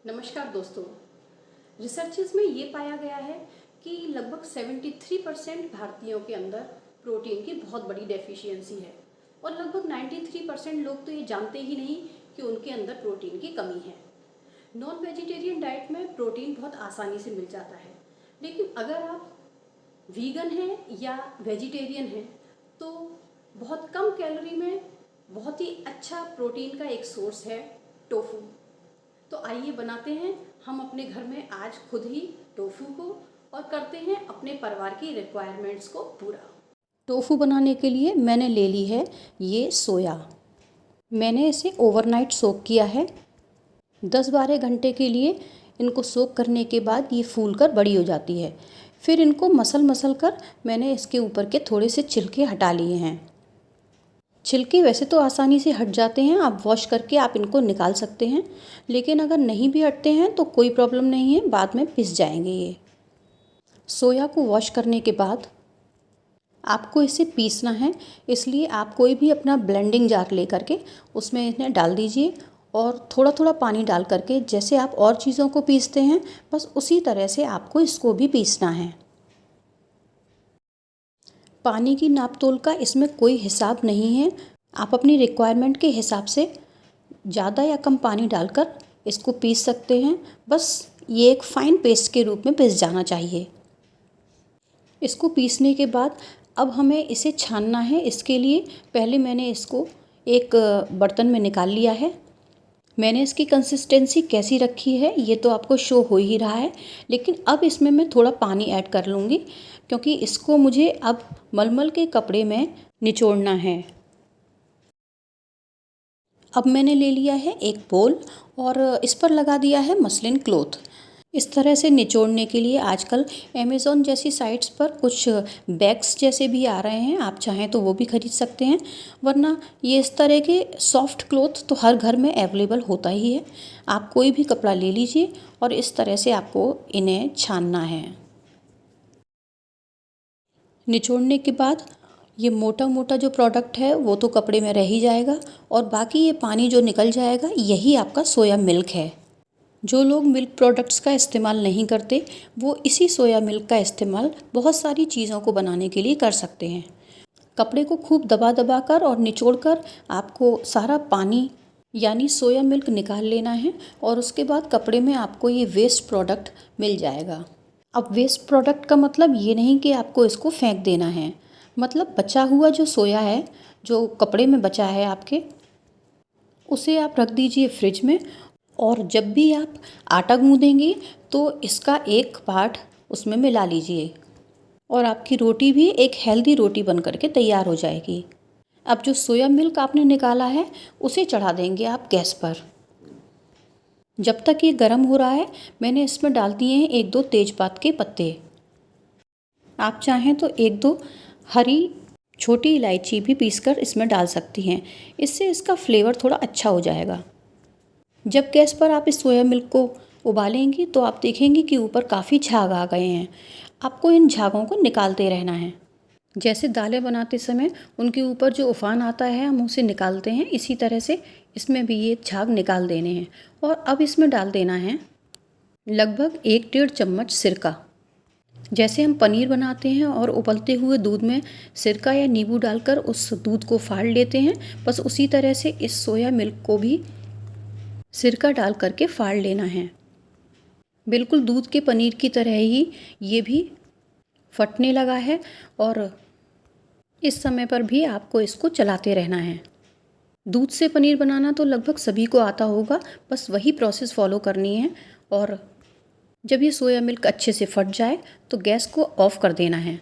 नमस्कार दोस्तों। रिसर्चेस में ये पाया गया है कि लगभग 73% भारतीयों के अंदर प्रोटीन की बहुत बड़ी डेफिशिएंसी है और लगभग 93% लोग तो ये जानते ही नहीं कि उनके अंदर प्रोटीन की कमी है। नॉन वेजिटेरियन डाइट में प्रोटीन बहुत आसानी से मिल जाता है, लेकिन अगर आप वीगन हैं या वेजिटेरियन हैं तो बहुत कम कैलोरी में बहुत ही अच्छा प्रोटीन का एक सोर्स है टोफू। तो आइए बनाते हैं हम अपने घर में आज खुद ही टोफू को और करते हैं अपने परिवार की रिक्वायरमेंट्स को पूरा। टोफू बनाने के लिए मैंने ले ली है ये सोया। मैंने इसे ओवरनाइट सोक किया है। 10-12 घंटे के लिए इनको सोक करने के बाद ये फूल कर बड़ी हो जाती है। फिर इनको मसल मसल कर मैंने इसके ऊपर के थोड़े से छिलके हटा लिए हैं। छिलके वैसे तो आसानी से हट जाते हैं, आप वॉश करके आप इनको निकाल सकते हैं, लेकिन अगर नहीं भी हटते हैं तो कोई प्रॉब्लम नहीं है, बाद में पिस जाएंगे ये। सोया को वॉश करने के बाद आपको इसे पीसना है, इसलिए आप कोई भी अपना ब्लेंडिंग जार ले करके उसमें इन्हें डाल दीजिए और थोड़ा थोड़ा पानी डाल करके जैसे आप और चीज़ों को पीसते हैं बस उसी तरह से आपको इसको भी पीसना है। पानी की नाप तोल का इसमें कोई हिसाब नहीं है, आप अपनी रिक्वायरमेंट के हिसाब से ज़्यादा या कम पानी डालकर इसको पीस सकते हैं। बस ये एक फ़ाइन पेस्ट के रूप में पिस जाना चाहिए। इसको पीसने के बाद अब हमें इसे छानना है। इसके लिए पहले मैंने इसको एक बर्तन में निकाल लिया है। मैंने इसकी कंसिस्टेंसी कैसी रखी है ये तो आपको शो हो ही रहा है, लेकिन अब इसमें मैं थोड़ा पानी ऐड कर लूँगी क्योंकि इसको मुझे अब मलमल के कपड़े में निचोड़ना है। अब मैंने ले लिया है एक बोल और इस पर लगा दिया है मसलिन क्लॉथ। इस तरह से निचोड़ने के लिए आजकल अमेज़ॉन जैसी साइट्स पर कुछ बैग्स जैसे भी आ रहे हैं, आप चाहें तो वो भी ख़रीद सकते हैं, वरना ये इस तरह के सॉफ्ट क्लॉथ तो हर घर में अवेलेबल होता ही है। आप कोई भी कपड़ा ले लीजिए और इस तरह से आपको इन्हें छानना है। निचोड़ने के बाद ये मोटा मोटा जो प्रोडक्ट है वो तो कपड़े में रह ही जाएगा और बाकी ये पानी जो निकल जाएगा यही आपका सोया मिल्क है। जो लोग मिल्क प्रोडक्ट्स का इस्तेमाल नहीं करते वो इसी सोया मिल्क का इस्तेमाल बहुत सारी चीज़ों को बनाने के लिए कर सकते हैं। कपड़े को खूब दबा दबा कर और निचोड़ कर आपको सारा पानी यानी सोया मिल्क निकाल लेना है और उसके बाद कपड़े में आपको ये वेस्ट प्रोडक्ट मिल जाएगा। अब वेस्ट प्रोडक्ट का मतलब ये नहीं कि आपको इसको फेंक देना है, मतलब बचा हुआ जो सोया है जो कपड़े में बचा है आपके, उसे आप रख दीजिए फ्रिज में और जब भी आप आटा गूँदेंगे तो इसका एक पार्ट उसमें मिला लीजिए और आपकी रोटी भी एक हेल्दी रोटी बन करके तैयार हो जाएगी। अब जो सोया मिल्क आपने निकाला है उसे चढ़ा देंगे आप गैस पर। जब तक ये गर्म हो रहा है मैंने इसमें डाल दिए हैं 1-2 तेज़पात के पत्ते। आप चाहें तो 1-2 हरी छोटी इलायची भी पीसकर इसमें डाल सकती हैं, इससे इसका फ्लेवर थोड़ा अच्छा हो जाएगा। जब गैस पर आप इस सोया मिल्क को उबालेंगी तो आप देखेंगी कि ऊपर काफ़ी झाग आ गए हैं। आपको इन झागों को निकालते रहना है। जैसे दालें बनाते समय उनके ऊपर जो उफान आता है हम उसे निकालते हैं, इसी तरह से इसमें भी ये झाग निकाल देने हैं। और अब इसमें डाल देना है लगभग 1-1.5 चम्मच सिरका। जैसे हम पनीर बनाते हैं और उबलते हुए दूध में सिरका या नींबू डालकर उस दूध को फाड़ लेते हैं, बस उसी तरह से इस सोया मिल्क को भी सिरका डाल करके फाड़ लेना है। बिल्कुल दूध के पनीर की तरह ही ये भी फटने लगा है और इस समय पर भी आपको इसको चलाते रहना है। दूध से पनीर बनाना तो लगभग सभी को आता होगा, बस वही प्रोसेस फॉलो करनी है और जब ये सोया मिल्क अच्छे से फट जाए तो गैस को ऑफ कर देना है।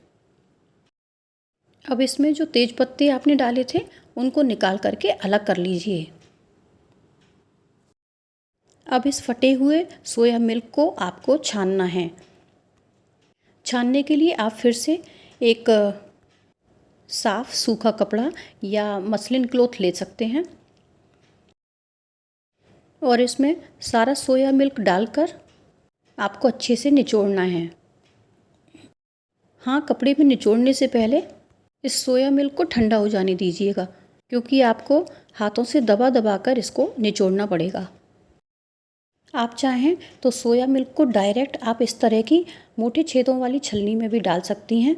अब इसमें जो तेज पत्ते आपने डाले थे उनको निकाल करके अलग कर लीजिए। अब इस फटे हुए सोया मिल्क को आपको छानना है। छानने के लिए आप फिर से एक साफ़ सूखा कपड़ा या मसलिन क्लॉथ ले सकते हैं और इसमें सारा सोया मिल्क डालकर आपको अच्छे से निचोड़ना है। हाँ, कपड़े में निचोड़ने से पहले इस सोया मिल्क को ठंडा हो जाने दीजिएगा, क्योंकि आपको हाथों से दबा दबा कर इसको निचोड़ना पड़ेगा। आप चाहें तो सोया मिल्क को डायरेक्ट आप इस तरह की मोटे छेदों वाली छलनी में भी डाल सकती हैं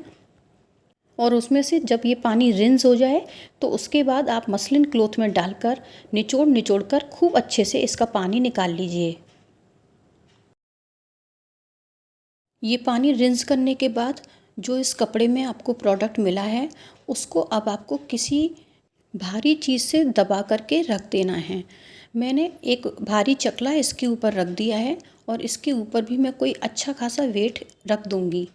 और उसमें से जब ये पानी रिंस हो जाए तो उसके बाद आप मसलिन क्लॉथ में डालकर निचोड़ कर खूब अच्छे से इसका पानी निकाल लीजिए। ये पानी रिंस करने के बाद जो इस कपड़े में आपको प्रोडक्ट मिला है उसको अब आपको किसी भारी चीज़ से दबा करके रख देना है। मैंने एक भारी चकला इसके ऊपर रख दिया है और इसके ऊपर भी मैं कोई अच्छा खासा वेट रख दूंगी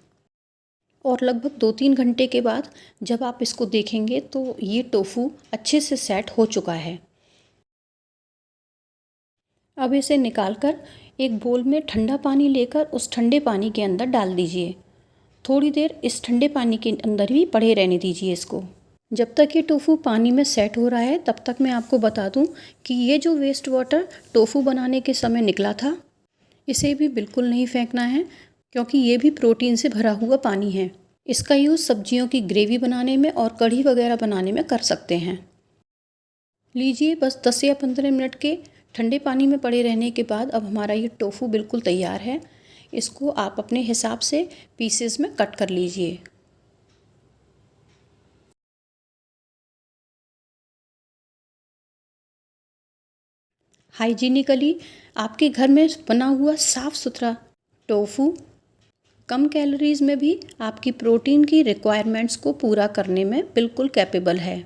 और लगभग 2-3 घंटे के बाद जब आप इसको देखेंगे तो ये टोफू अच्छे से सेट हो चुका है। अब इसे निकालकर एक बोल में ठंडा पानी लेकर उस ठंडे पानी के अंदर डाल दीजिए। थोड़ी देर इस ठंडे पानी के अंदर ही पड़े रहने दीजिए इसको। जब तक ये टोफू पानी में सेट हो रहा है तब तक मैं आपको बता दूं कि ये जो वेस्ट वाटर टोफू बनाने के समय निकला था इसे भी बिल्कुल नहीं फेंकना है, क्योंकि ये भी प्रोटीन से भरा हुआ पानी है। इसका यूज़ सब्जियों की ग्रेवी बनाने में और कढ़ी वगैरह बनाने में कर सकते हैं। लीजिए, बस 10 या 15 मिनट के ठंडे पानी में पड़े रहने के बाद अब हमारा ये टोफू बिल्कुल तैयार है। इसको आप अपने हिसाब से पीसेस में कट कर लीजिए। हाइजीनिकली आपके घर में बना हुआ साफ़ सुथरा टोफू कम कैलोरीज़ में भी आपकी प्रोटीन की रिक्वायरमेंट्स को पूरा करने में बिल्कुल कैपेबल है।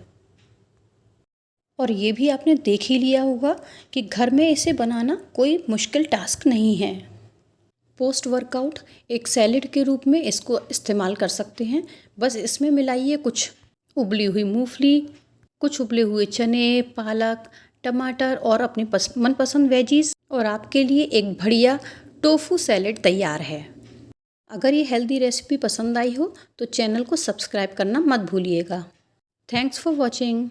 और ये भी आपने देख ही लिया होगा कि घर में इसे बनाना कोई मुश्किल टास्क नहीं है। पोस्ट वर्कआउट एक सैलेड के रूप में इसको इस्तेमाल कर सकते हैं। बस इसमें मिलाइए कुछ उबली हुई मूंगफली, कुछ उबले हुए चने, पालक, टमाटर और अपने मनपसंद वेजीज और आपके लिए एक बढ़िया टोफू सैलेड तैयार है। अगर ये हेल्दी रेसिपी पसंद आई हो तो चैनल को सब्सक्राइब करना मत भूलिएगा। Thanks for watching.